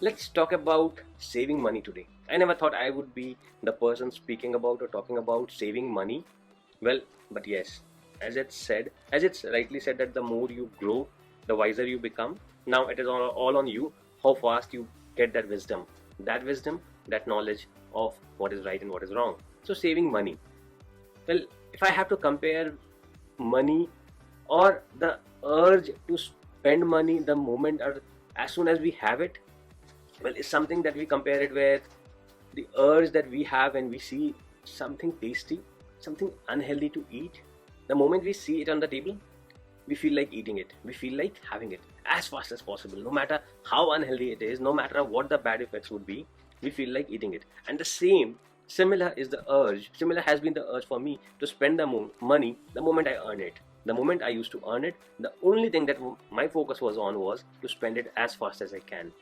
Let's talk about saving money today. I never thought I would be the person speaking about or talking about saving money. Well, but yes, as it's rightly said that the more you grow, the wiser you become. Now it is all on you how fast you get that wisdom, that knowledge of what is right and what is wrong. So saving money. Well, if I have to compare money or the urge to spend money the moment or as soon as we have it, well, it's something that we compare it with the urge that we have when we see something tasty, something unhealthy to eat. The moment we see it on the table, we feel like eating it. We feel like having it as fast as possible. No matter how unhealthy it is, no matter what the bad effects would be, we feel like eating it. And the similar has been the urge for me to spend the money the moment I earn it. The moment I used to earn it, the only thing that my focus was on was to spend it as fast as I can.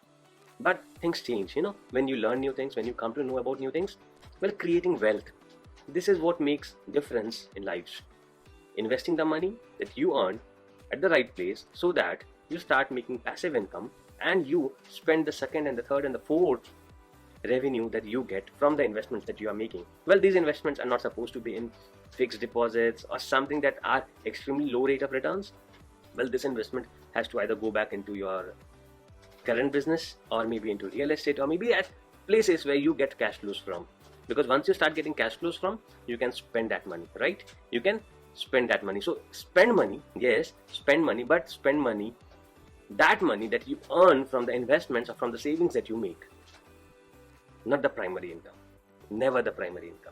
But things change, when you learn new things, when you come to know about new things. Well, creating wealth, this is what makes difference in lives. Investing the money that you earn at the right place so that you start making passive income, and you spend the second and the third and the fourth revenue that you get from the investments that you are making. Well, these investments are not supposed to be in fixed deposits or something that are extremely low rate of returns. Well, this investment has to either go back into your current business or maybe into real estate or maybe at places where you get cash flows from, because once you start getting cash flows from, you can spend that money, right? You can spend that money. So spend money, yes, spend money, but spend money, that money that you earn from the investments or from the savings that you make, not the primary income, never the primary income.